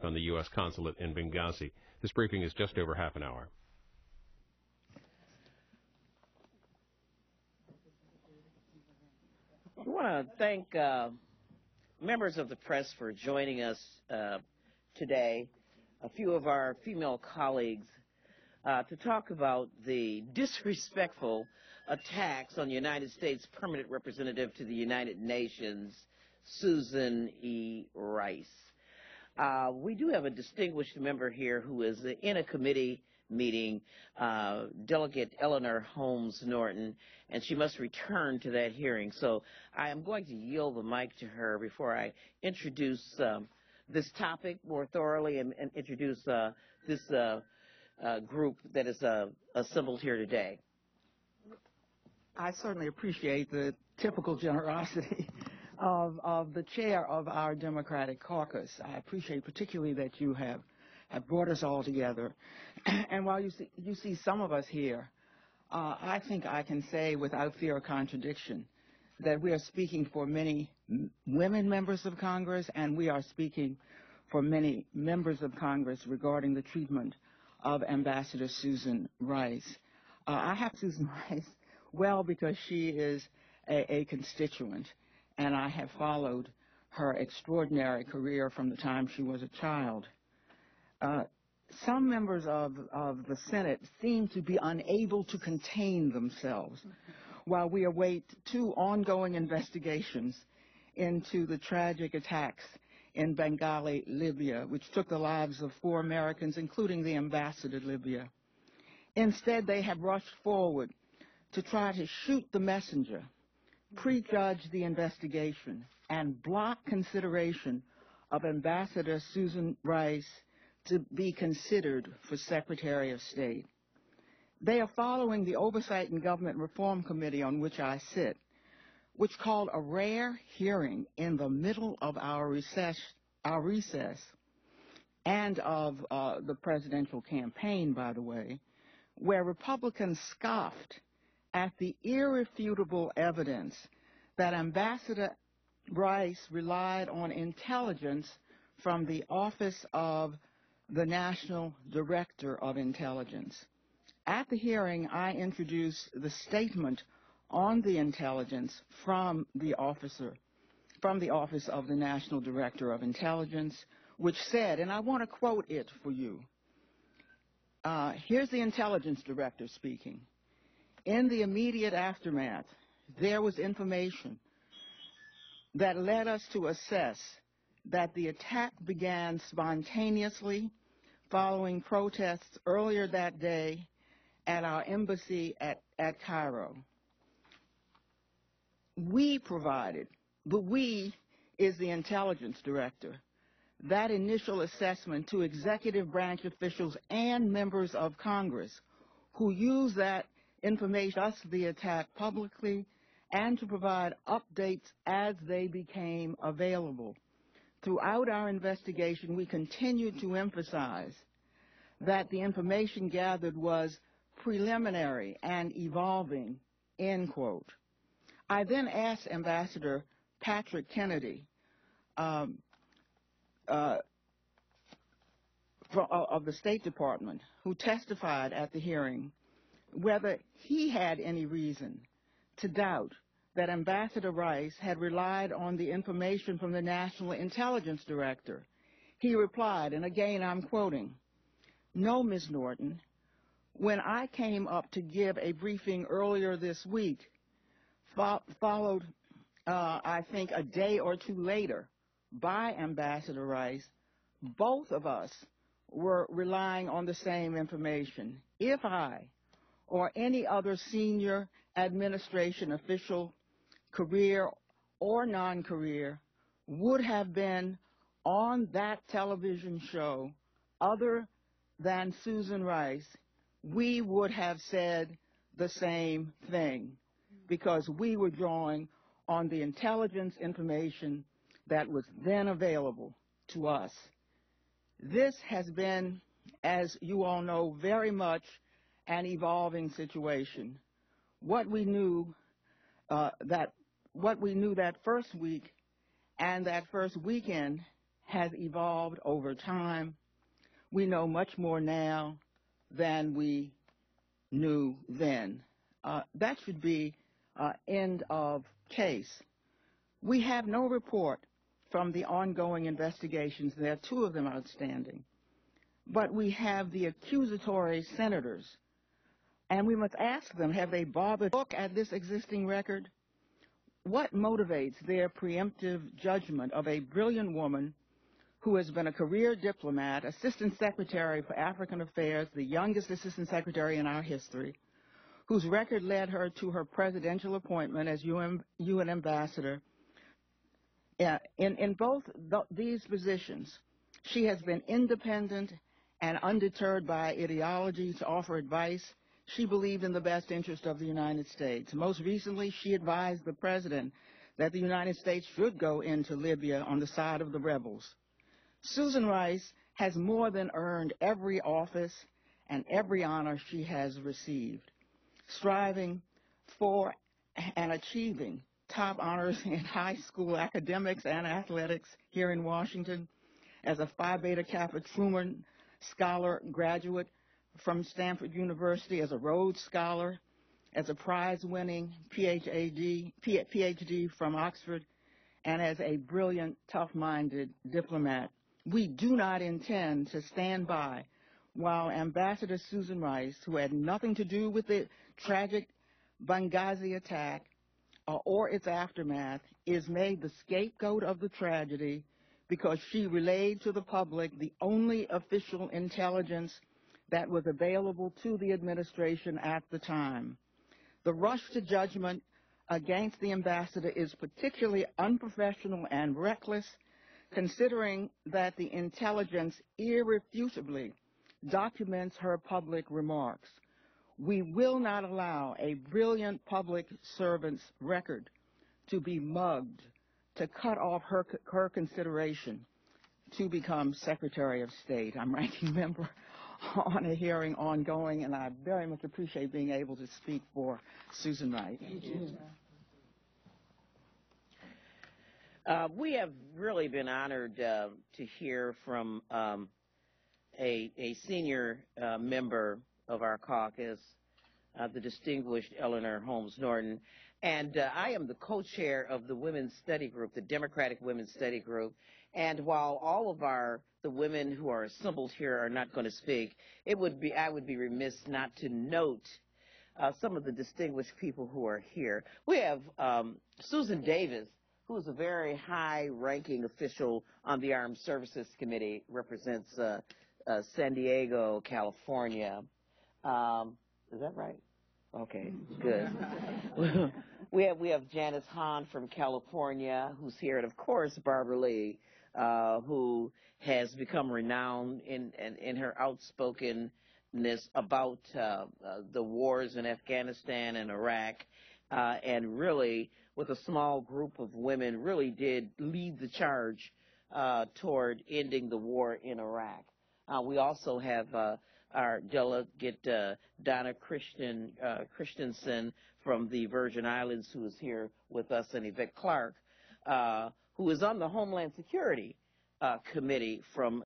on the U.S. consulate in Benghazi. This briefing is just over half an hour. I want to thank members of the press for joining us today, a few of our female colleagues, to talk about the disrespectful attacks on the United States Permanent Representative to the United Nations, Susan E. Rice. We do have a distinguished member here who is in a committee meeting, Delegate Eleanor Holmes Norton, and she must return to that hearing. So I am going to yield the mic to her before I introduce this topic more thoroughly and introduce this group that is assembled here today. I certainly appreciate the typical generosity of the chair of our Democratic caucus. I appreciate particularly that you have brought us all together. And while you see some of us here, I think I can say without fear of contradiction that we are speaking for many women members of Congress, and we are speaking for many members of Congress regarding the treatment of Ambassador Susan Rice. I have Susan Rice well because she is a constituent, and I have followed her extraordinary career from the time she was a child. Some members of the Senate seem to be unable to contain themselves while we await two ongoing investigations into the tragic attacks in Benghazi, Libya, which took the lives of 4 Americans, including the ambassador to Libya. Instead, they have rushed forward to try to shoot the messenger, prejudge the investigation, and block consideration of Ambassador Susan Rice to be considered for Secretary of State. They are following the Oversight and Government Reform Committee on which I sit, which called a rare hearing in the middle of our recess and of the presidential campaign, by the way, where Republicans scoffed at the irrefutable evidence that Ambassador Rice relied on intelligence from the Office of the National Director of Intelligence. At the hearing, I introduced the statement on the intelligence from the Office of the National Director of Intelligence, which said, and I want to quote it for you. Here's the intelligence director speaking. In the immediate aftermath, there was information that led us to assess that the attack began spontaneously following protests earlier that day at our embassy at Cairo. We provided, the we is the intelligence director, that initial assessment to executive branch officials and members of Congress who used that information to discuss the attack publicly and to provide updates as they became available. Throughout our investigation, we continued to emphasize that the information gathered was preliminary and evolving, end quote. I then asked Ambassador Patrick Kennedy of the State Department, who testified at the hearing, whether he had any reason to doubt that Ambassador Rice had relied on the information from the National Intelligence Director. He replied, and again I'm quoting, "No, Ms. Norton, when I came up to give a briefing earlier this week, followed, I think, a day or two later by Ambassador Rice, both of us were relying on the same information. If I or any other senior administration official, career or non-career, would have been on that television show other than Susan Rice, we would have said the same thing because we were drawing on the intelligence information that was then available to us. This has been, as you all know, very much an evolving situation. What we knew that first week and that first weekend has evolved over time. We know much more now than we knew then. That should be end of case. We have no report from the ongoing investigations. There are two of them outstanding. But we have the accusatory senators, and we must ask them, have they bothered to look at this existing record? What motivates their preemptive judgment of a brilliant woman who has been a career diplomat, Assistant Secretary for African Affairs, the youngest Assistant Secretary in our history, whose record led her to her presidential appointment as UN Ambassador? In both these positions, she has been independent and undeterred by ideology to offer advice. She believed in the best interest of the United States. Most recently, she advised the President that the United States should go into Libya on the side of the rebels. Susan Rice has more than earned every office and every honor she has received, striving for and achieving top honors in high school academics and athletics here in Washington, as a Phi Beta Kappa Truman Scholar graduate from Stanford University, as a Rhodes Scholar, as a prize-winning PhD from Oxford, and as a brilliant, tough-minded diplomat. We do not intend to stand by while Ambassador Susan Rice, who had nothing to do with the tragic Benghazi attack or its aftermath, is made the scapegoat of the tragedy because she relayed to the public the only official intelligence that was available to the administration at the time. The rush to judgment against the ambassador is particularly unprofessional and reckless, considering that the intelligence irrefutably documents her public remarks. We will not allow a brilliant public servant's record to be mugged, to cut off her consideration to become Secretary of State. I'm ranking member on a hearing ongoing, and I very much appreciate being able to speak for Susan Rice. We have really been honored to hear from a senior member of our caucus, the distinguished Eleanor Holmes Norton. And I am the co-chair of the Women's Study Group, the Democratic Women's Study Group. And while all of the women who are assembled here are not going to speak, I would be remiss not to note some of the distinguished people who are here. We have Susan Davis, who is a very high-ranking official on the Armed Services Committee, represents San Diego, California. Is that right? Okay, good. we have Janice Hahn from California, who's here, and of course Barbara Lee, who has become renowned in her outspokenness about the wars in Afghanistan and Iraq, and really, with a small group of women, really did lead the charge toward ending the war in Iraq. We also have our delegate Donna Christensen from the Virgin Islands, who is here with us, and Yvette Clark, who is on the Homeland Security Committee from